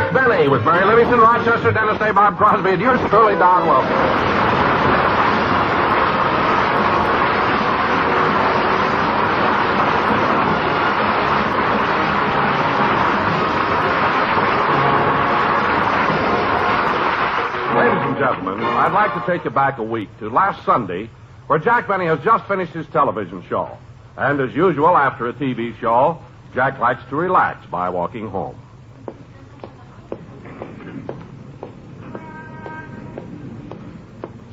Jack Benny with Mary Livingston, Rochester, Dennis Day, Bob Crosby, and yours truly, Don Wilson. Gentlemen, I'd like to take you back a week to last Sunday, where Jack Benny has just finished his television show. And as usual, after a TV show, Jack likes to relax by walking home.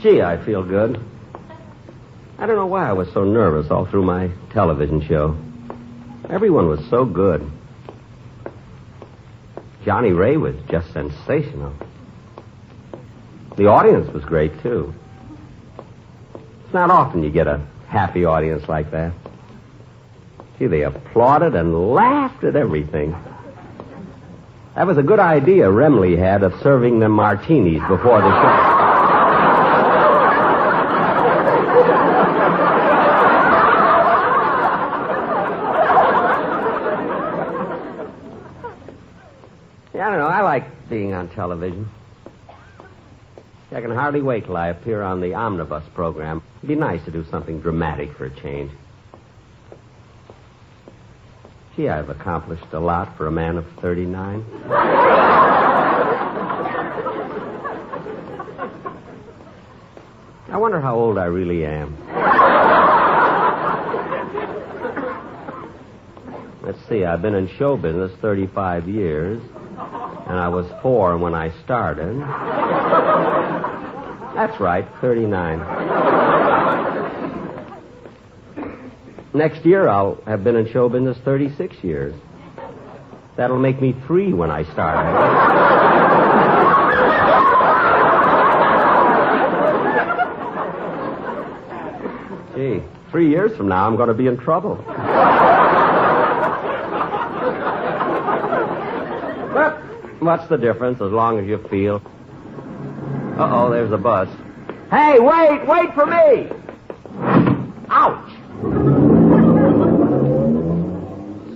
Gee, I feel good. I don't know why I was so nervous all through my television show. Everyone was so good. Johnny Ray was just sensational. The audience was great, too. It's not often you get a happy audience like that. Gee, they applauded and laughed at everything. That was a good idea Remley had of serving them martinis before the show. Yeah, I don't know. I like being on television. I can hardly wait till I appear on the Omnibus program. It'd be nice to do something dramatic for a change. Gee, I've accomplished a lot for a man of 39. I wonder how old I really am. Let's see, I've been in show business 35 years, and I was 4 when I started. That's right, 39. Next year, I'll have been in show business 36 years. That'll make me 3 when I start. Gee, 3 years from now, I'm going to be in trouble. But what's the difference as long as you feel... Uh-oh, there's a bus. Hey, wait for me! Ouch!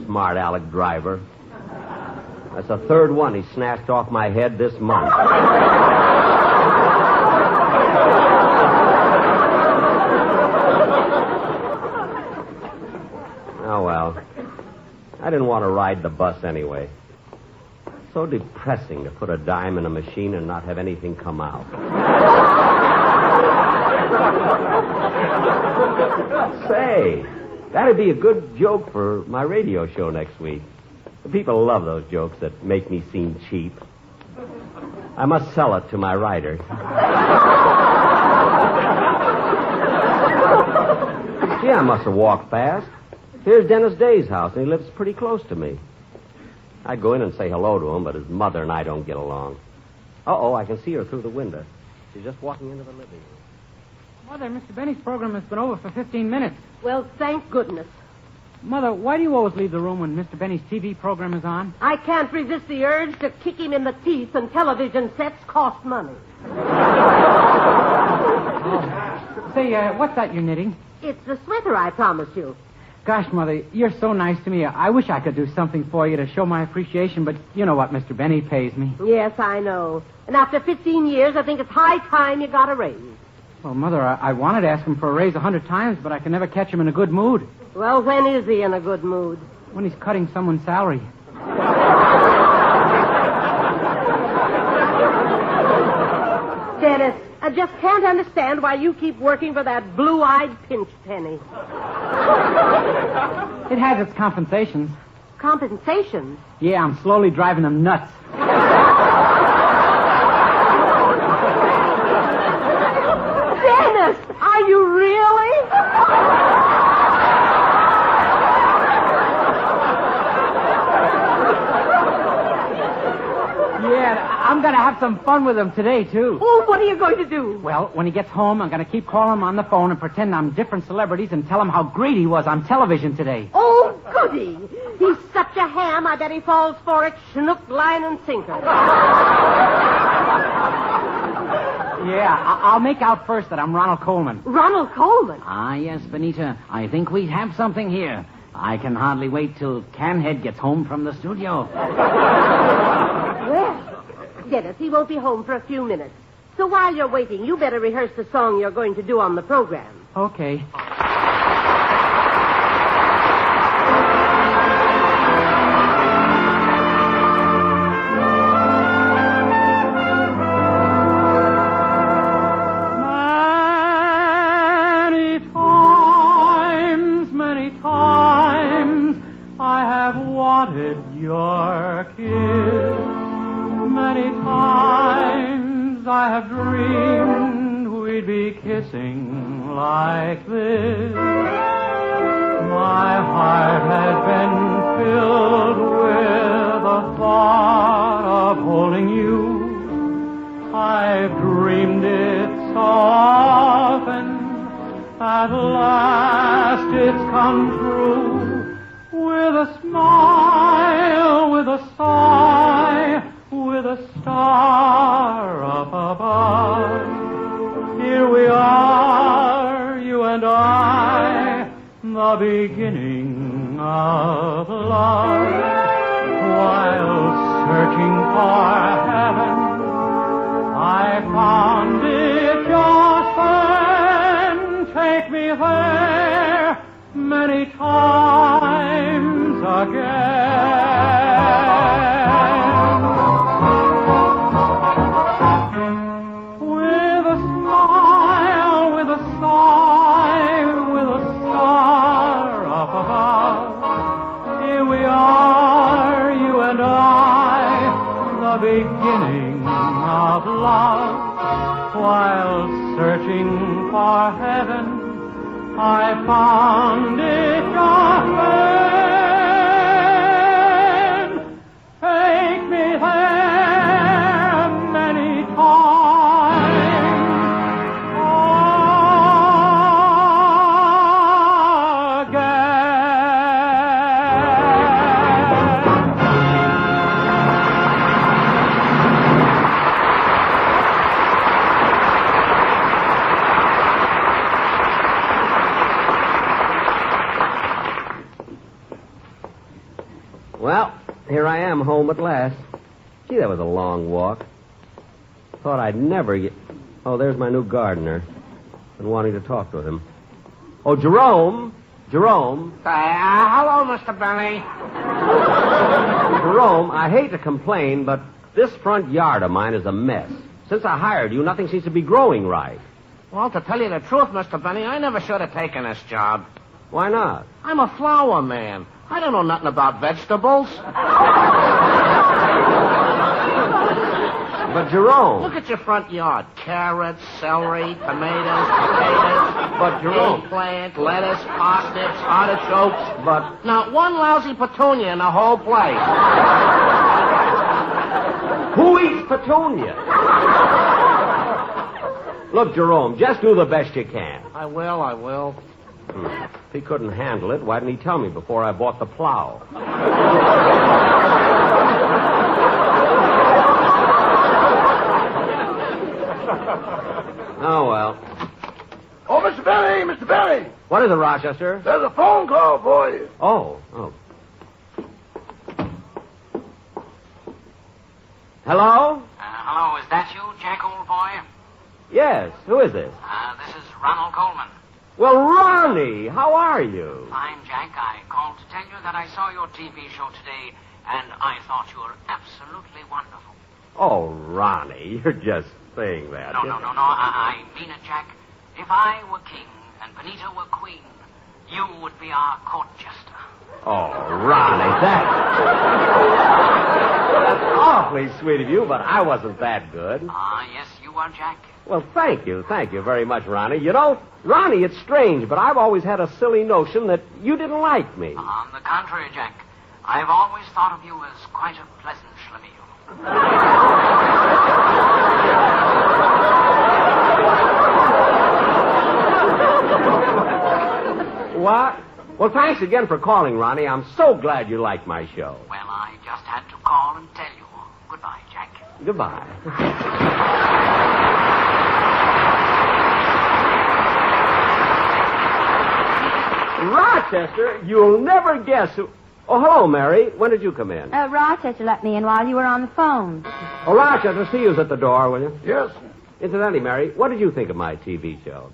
Smart aleck driver. That's the 3rd one he snatched off my head this month. Oh, well. I didn't want to ride the bus anyway. So depressing to put a dime in a machine and not have anything come out. Say, that'd be a good joke for my radio show next week. The people love those jokes that make me seem cheap. I must sell it to my writer. Gee, I must have walked fast. Here's Dennis Day's house, and he lives pretty close to me. I'd go in and say hello to him, but his mother and I don't get along. Uh-oh, I can see her through the window. She's just walking into the living room. Mother, Mr. Benny's program has been over for 15 minutes. Well, thank goodness. Mother, why do you always leave the room when Mr. Benny's TV program is on? I can't resist the urge to kick him in the teeth, and television sets cost money. Say, what's that you're knitting? It's the sweater I promised you. Gosh, Mother, you're so nice to me. I wish I could do something for you to show my appreciation, but you know what Mr. Benny pays me. Yes, I know. And after 15 years, I think it's high time you got a raise. Well, Mother, I wanted to ask him for a raise 100 times, but I can never catch him in a good mood. Well, when is he in a good mood? When he's cutting someone's salary. Dennis, I just can't understand why you keep working for that blue-eyed pinch penny. It has its compensations. Compensations? Yeah, I'm slowly driving them nuts. Dennis, are you really? Yeah, I'm going to have some fun with him today, too. Oh, what are you going to do? Well, when he gets home, I'm going to keep calling him on the phone and pretend I'm different celebrities and tell him how great he was on television today. Oh, goody. He's such a ham, I bet he falls for it, schnook, line, and sinker. Yeah, I'll make out first that I'm Ronald Coleman. Ronald Coleman? Ah, yes, Benita. I think we have something here. I can hardly wait till Canhead gets home from the studio. Well, Dennis, he won't be home for a few minutes. So while you're waiting, you better rehearse the song you're going to do on the program. Okay. Many times, I have wanted your kiss. Many times I have dreamed we'd be kissing like this. My heart has been filled with the thought of holding you. I've dreamed it so often. At last it's come true. With a smile, with a sigh, with a star up above. Here we are, you and I, the beginning of love. While searching for heaven, I found it just then. Take me there many times again. With a smile, with a sigh, with a star up above. Here we are, you and I, the beginning of love. While searching for heaven, I found it just then. Take me there many times Well, here I am, home at last. Gee, that was a long walk. Thought I'd never get... Oh, there's my new gardener. Been wanting to talk with him. Oh, Jerome! Jerome! Hello, Mr. Benny. Jerome, I hate to complain, but this front yard of mine is a mess. Since I hired you, nothing seems to be growing right. Well, to tell you the truth, Mr. Benny, I never should have taken this job. Why not? I'm a flower man. I don't know nothing about vegetables. But, Jerome... Look at your front yard. Carrots, celery, tomatoes, potatoes. But, Jerome... Eggplant, lettuce, parsnips, artichokes. But... Not one lousy petunia in the whole place. Who eats petunia? Look, Jerome, just do the best you can. I will. If he couldn't handle it, why didn't he tell me before I bought the plow? Oh, well. Oh, Mr. Benny, Mr. Benny. What is it, Rochester? There's a phone call for you. Oh. Hello? Hello, is that you, Jack, old boy? Yes, who is this? This is Ronald Coleman. Well, Ronnie, how are you? Fine, Jack. I called to tell you that I saw your TV show today, and I thought you were absolutely wonderful. Oh, Ronnie, you're just saying that. No. I mean it, Jack. If I were king and Benita were queen, you would be our court jester. Oh, Ronnie, that's awfully sweet of you, but I wasn't that good. Yes, you are, Jack. Well, thank you very much, Ronnie. You know, Ronnie, it's strange, but I've always had a silly notion that you didn't like me. On the contrary, Jack, I've always thought of you as quite a pleasant schlemiel. What? Well, thanks again for calling, Ronnie. I'm so glad you liked my show. Well, I just had to call and tell you. Goodbye, Jack. Goodbye. Rochester? You'll never guess who... Oh, hello, Mary. When did you come in? Rochester let me in while you were on the phone. Oh, Rochester, see who's at the door, will you? Yes. Incidentally, Mary, what did you think of my TV show?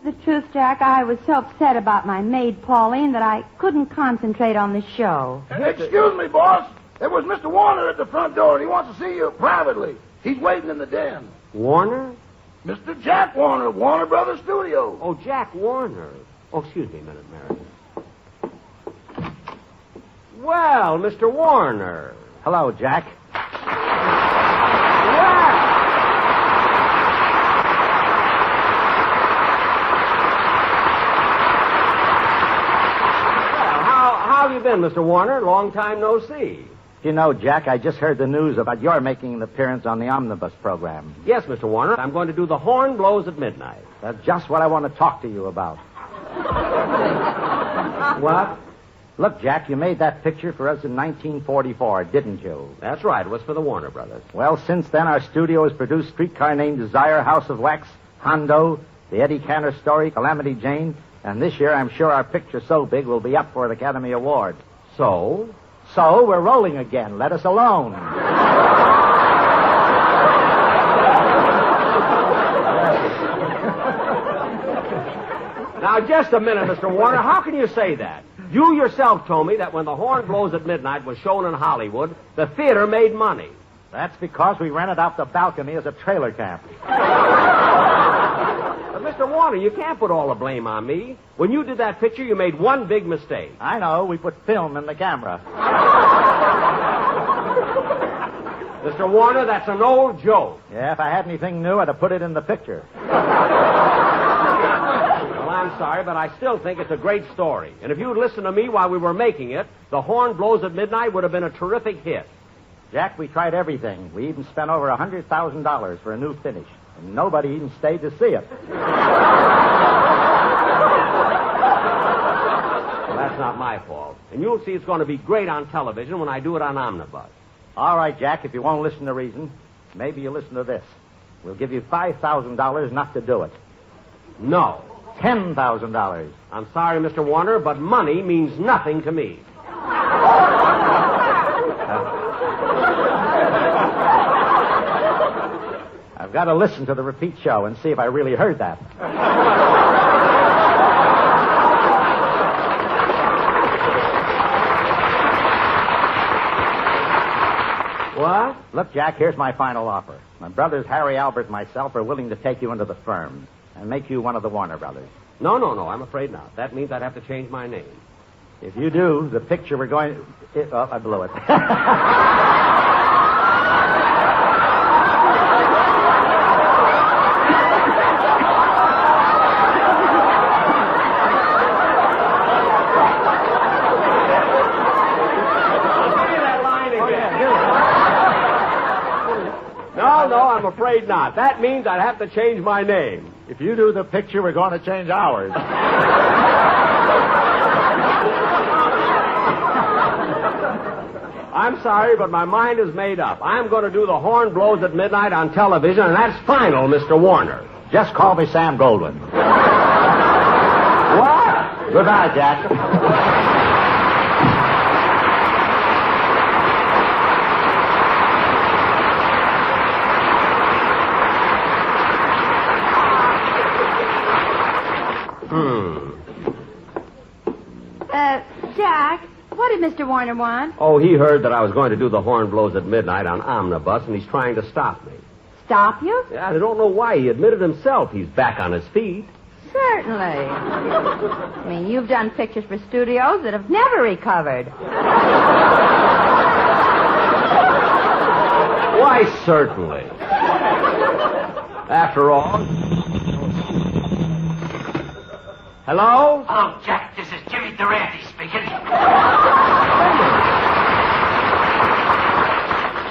The truth, Jack, I was so upset about my maid, Pauline, that I couldn't concentrate on the show. Excuse me, boss. There was Mr. Warner at the front door, and he wants to see you privately. He's waiting in the den. Warner? Mr. Jack Warner, Warner Brothers Studio. Oh, Jack Warner. Oh, excuse me a minute, Mary. Well, Mr. Warner. Hello, Jack. How have you been, Mr. Warner? Long time no see. You know, Jack, I just heard the news about your making an appearance on the Omnibus program. Yes, Mr. Warner. I'm going to do The Horn Blows at Midnight. That's just what I want to talk to you about. What? Look, Jack, you made that picture for us in 1944, didn't you? That's right. It was for the Warner Brothers. Well, since then, our studio has produced Streetcar Named Desire, House of Wax, Hondo, The Eddie Cantor Story, Calamity Jane, and this year I'm sure our picture so big will be up for an Academy Award. So? So, we're rolling again. Let us alone. Now, just a minute, Mr. Warner. How can you say that? You yourself told me that when The Horn Blows at Midnight was shown in Hollywood, the theater made money. That's because we rented out the balcony as a trailer camp. But, Mr. Warner, you can't put all the blame on me. When you did that picture, you made one big mistake. I know. We put film in the camera. Mr. Warner, that's an old joke. Yeah, if I had anything new, I'd have put it in the picture. Well, I'm sorry, but I still think it's a great story. And if you'd listened to me while we were making it, The Horn Blows at Midnight would have been a terrific hit. Jack, we tried everything. We even spent over $100,000 for a new finish. And nobody even stayed to see it. Well, that's not my fault. And you'll see it's going to be great on television when I do it on Omnibus. All right, Jack, if you won't listen to reason, maybe you'll listen to this. We'll give you $5,000 not to do it. No. $10,000. I'm sorry, Mr. Warner, but money means nothing to me. I've got to listen to the repeat show and see if I really heard that. What? Look, Jack, here's my final offer. My brothers Harry, Albert, and myself are willing to take you into the firm and make you one of the Warner Brothers. No, I'm afraid not. That means I'd have to change my name. If you do, the picture we're going... I blew it. No, I'm afraid not. That means I'd have to change my name. If you do the picture, we're going to change ours. I'm sorry, but my mind is made up. I'm going to do The Horn Blows at Midnight on television, and that's final, Mr. Warner. Just call me Sam Goldwyn. What? Goodbye, Jack. Jack, what did Mr. Warner want? Oh, he heard that I was going to do The Horn Blows at Midnight on Omnibus, and he's trying to stop me. Stop you? Yeah, I don't know why. He admitted himself he's back on his feet. Certainly. I mean, you've done pictures for studios that have never recovered. Why, certainly. After all... Hello? Hello, Jack. This is Jimmy Durante speaking.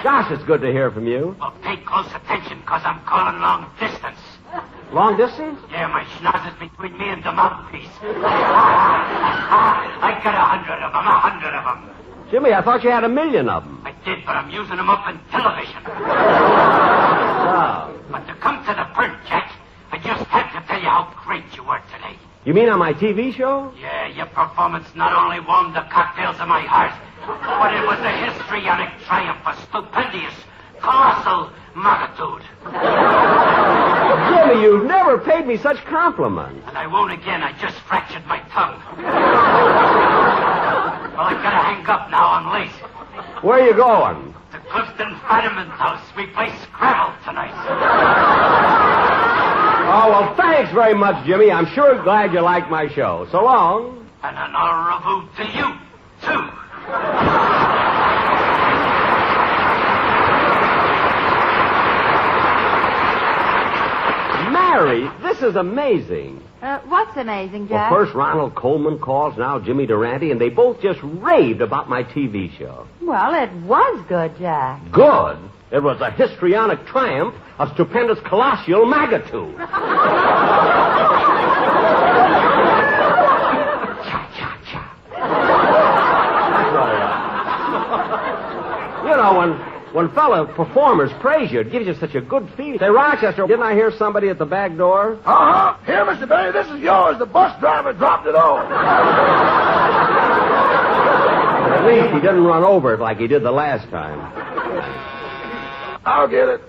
Gosh, it's good to hear from you. Well, pay close attention, because I'm calling long distance. Long distance? Yeah, my schnoz is between me and the mouthpiece. I got 100 of them, 100 of them. Jimmy, I thought you had 1,000,000 of them. I did, but I'm using them up in television. Oh. But to come to the point, Jack, I just had to tell you how great you were today. You mean on my TV show? Yeah, your performance not only warmed the cocktails of my heart, but it was a histrionic triumph, a stupendous, colossal magnitude. Jimmy, you've never paid me such compliments. And I won't again. I just fractured my tongue. Well, I've got to hang up now. I'm late. Where are you going? To Clifton Fadiman's house. We play Scrabble tonight. Oh, well, thanks very much, Jimmy. I'm sure glad you liked my show. So long. And an au revoir to you, too. Mary, this is amazing. What's amazing, Well, Jack? first Ronald Coleman calls, now Jimmy Durante, and they both just raved about my TV show. Well, it was good, Jack. Good? It was a histrionic triumph of stupendous colossal magnitude. Cha-cha-cha. You know, when fellow performers praise you, it gives you such a good feeling. Say, Rochester, didn't I hear somebody at the back door? Uh-huh. Here, Mr. Benny, this is yours. The bus driver dropped it off. At least he didn't run over it like he did the last time. I'll get it.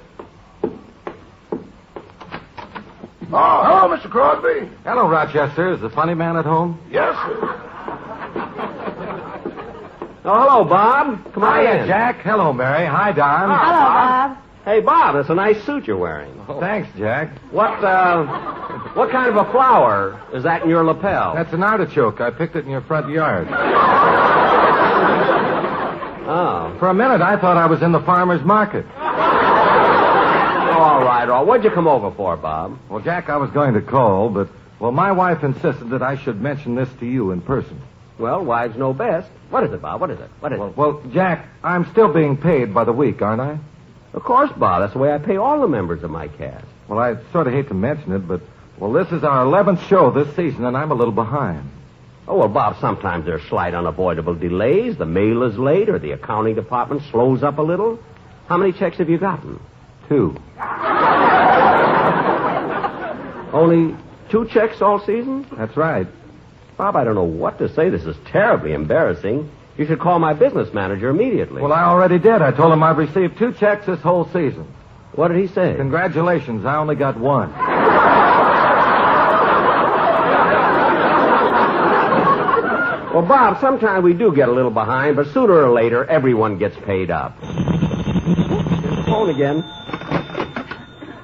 Oh, hello, Mr. Crosby. Hello, Rochester. Is the funny man at home? Yes, sir. Oh, hello, Bob. Come on in. Jack. Hello, Mary. Hi, Don. Hello, Bob. Hey, Bob, it's a nice suit you're wearing. Thanks, Jack. What kind of a flower is that in your lapel? That's an artichoke. I picked it in your front yard. Oh. For a minute, I thought I was in the farmer's market. All right. What'd you come over for, Bob? Well, Jack, I was going to call, but, my wife insisted that I should mention this to you in person. Well, wives know best. What is it, Bob? What is it? Well, Jack, I'm still being paid by the week, aren't I? Of course, Bob. That's the way I pay all the members of my cast. Well, I sort of hate to mention it, but, this is our 11th show this season, and I'm a little behind. Oh, well, Bob, sometimes there's slight unavoidable delays. The mail is late, or the accounting department slows up a little. How many checks have you gotten? 2. Only 2 checks all season? That's right. Bob, I don't know what to say. This is terribly embarrassing. You should call my business manager immediately. Well, I already did. I told him I've received 2 checks this whole season. What did he say? Congratulations, I only got 1. Well, Bob, sometimes we do get a little behind, but sooner or later, everyone gets paid up. Phone again.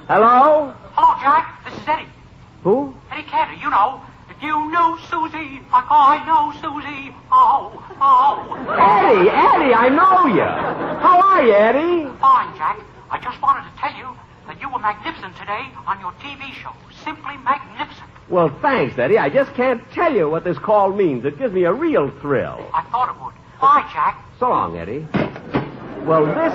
Hello? Hello, Jack. This is Eddie. Who? Eddie Cantor, you know. If you knew Susie, like I know Susie. Oh. Eddie, I know you. How are you, Eddie? Fine, Jack. I just wanted to tell you that you were magnificent today on your TV show. Simply magnificent. Well, thanks, Eddie. I just can't tell you what this call means. It gives me a real thrill. I thought it would. Bye, Jack. So long, Eddie. Well, this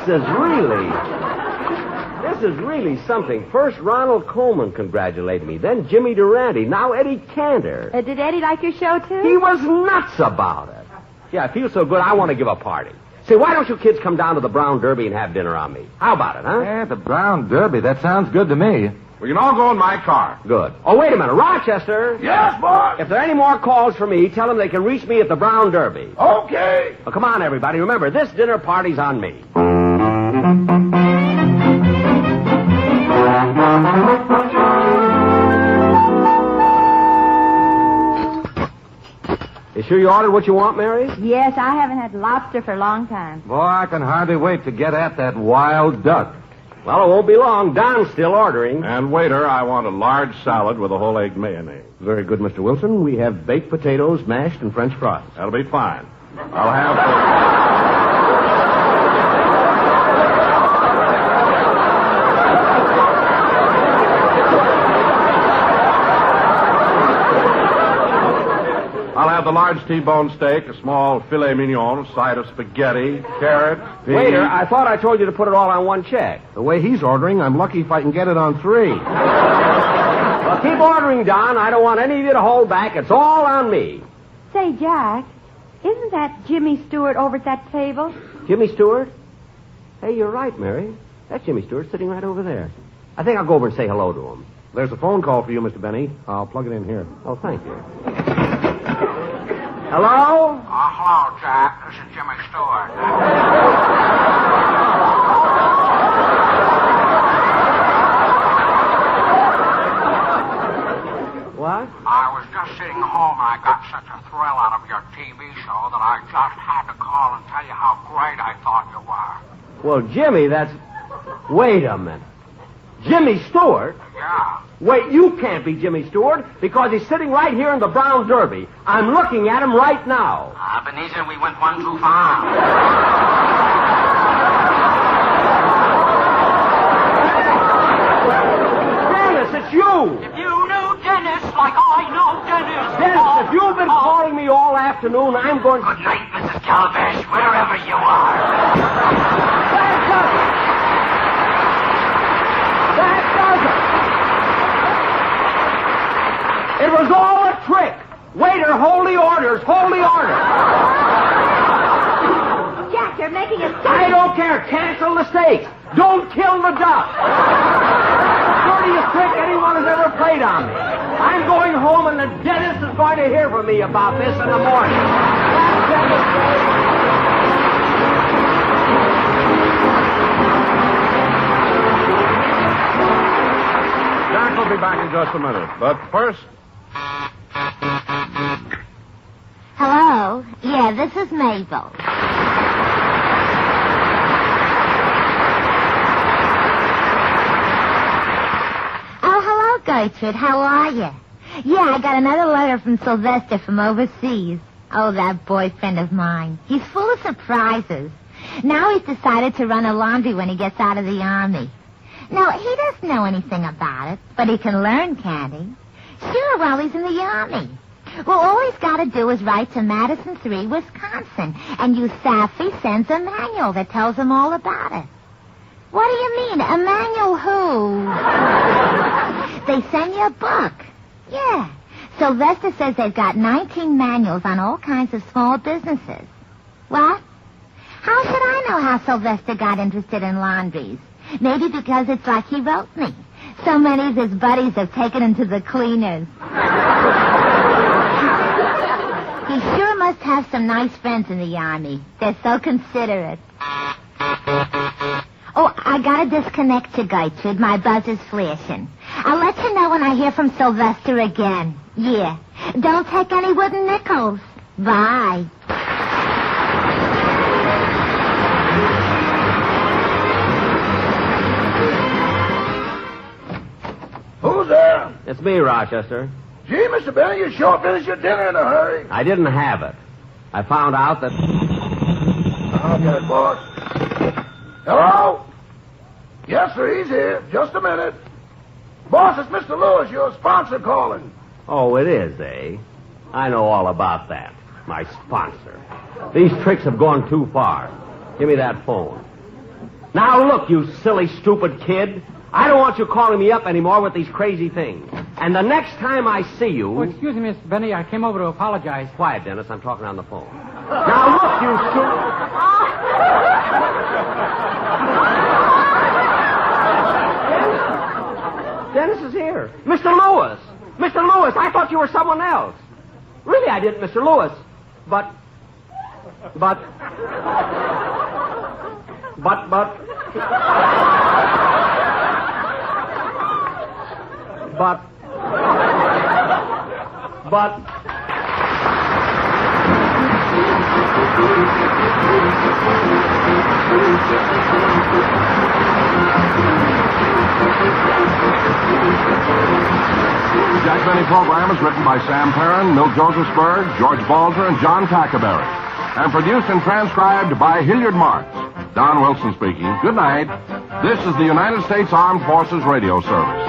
is really something. First, Ronald Coleman congratulated me. Then Jimmy Durante. Now Eddie Cantor. Did Eddie like your show, too? He was nuts about it. Yeah, I feel so good, I want to give a party. Say, why don't you kids come down to the Brown Derby and have dinner on me? How about it, huh? Yeah, the Brown Derby. That sounds good to me. We can all go in my car. Good. Oh, wait a minute. Rochester. Yes, boss. If there are any more calls for me, tell them they can reach me at the Brown Derby. Okay. Well, come on, everybody. Remember, this dinner party's on me. You sure you ordered what you want, Mary? Yes, I haven't had lobster for a long time. Boy, I can hardly wait to get at that wild duck. Well, it won't be long. Don's still ordering. And waiter, I want a large salad with a whole egg mayonnaise. Very good, Mr. Wilson. We have baked potatoes, mashed, and French fries. That'll be fine. I'll have the large T-bone steak, a small filet mignon, a side of spaghetti, carrot, peas. Waiter, I thought I told you to put it all on one check. The way he's ordering, I'm lucky if I can get it on 3. Well, keep ordering, Don. I don't want any of you to hold back. It's all on me. Say, Jack, isn't that Jimmy Stewart over at that table? Jimmy Stewart? Hey, you're right, Mary. That's Jimmy Stewart sitting right over there. I think I'll go over and say hello to him. There's a phone call for you, Mr. Benny. I'll plug it in here. Oh, thank you. Hello? Hello, Jack. This is Jimmy Stewart. What? I was just sitting home and I got such a thrill out of your TV show that I just had to call and tell you how great I thought you were. Well, Jimmy, that's... Wait a minute. Jimmy Stewart? Yeah. Wait, you can't be Jimmy Stewart because he's sitting right here in the Brown Derby. I'm looking at him right now. Ebenezer, we went one too far. Dennis, it's you! If you knew Dennis like I know Dennis... Dennis, if you've been calling me all afternoon, I'm going... Good night, Mrs. Calabash, wherever you are. That does it! It was all a trick. Waiter, hold the orders, hold the orders. Jack, you're making a I don't care. Cancel the steaks. Don't kill the duck. Dirtiest trick anyone has ever played on me. I'm going home, and the dentist is going to hear from me about this in the morning. Jack will be back in just a minute. But first... Hello? Yeah, this is Mabel. Oh, hello, Gertrude. How are you? Yeah, I got another letter from Sylvester from overseas. Oh, that boyfriend of mine. He's full of surprises. Now he's decided to run a laundry when he gets out of the Army. Now, he doesn't know anything about it, but he can learn, can't he? Sure, while he's in the Army. Well, all he's got to do is write to Madison 3, Wisconsin, and USAFI sends a manual that tells him all about it. What do you mean? A manual who? They send you a book. Yeah. Sylvester says they've got 19 manuals on all kinds of small businesses. What? How should I know how Sylvester got interested in laundries? Maybe because it's like he wrote me. So many of his buddies have taken him to the cleaners. He sure must have some nice friends in the Army. They're so considerate. Oh, I gotta disconnect you, Gertrude. My buzzer's flashing. I'll let you know when I hear from Sylvester again. Yeah. Don't take any wooden nickels. Bye. Who's there? It's me, Rochester. Gee, Mr. Benny, you sure finished your dinner in a hurry. I didn't have it. I found out that... Okay, boss. Hello? Yes, sir, he's here. Just a minute. Boss, it's Mr. Lewis, your sponsor, calling. Oh, it is, eh? I know all about that. My sponsor. These tricks have gone too far. Give me that phone. Now, look, you silly, stupid kid. I don't want you calling me up anymore with these crazy things. And the next time I see you... Oh, excuse me, Mr. Benny. I came over to apologize. Quiet, Dennis. I'm talking on the phone. Now, look, you stupid... Dennis is here. Mr. Lewis. Mr. Lewis, I thought you were someone else. Really, I didn't, Mr. Lewis. But... But... Jack Benny program is written by Sam Perrin, Milt Josephsberg, George Balzer, and John Tackerberry. And produced and transcribed by Hilliard Marks. Don Wilson speaking. Good night. This is the United States Armed Forces Radio Service.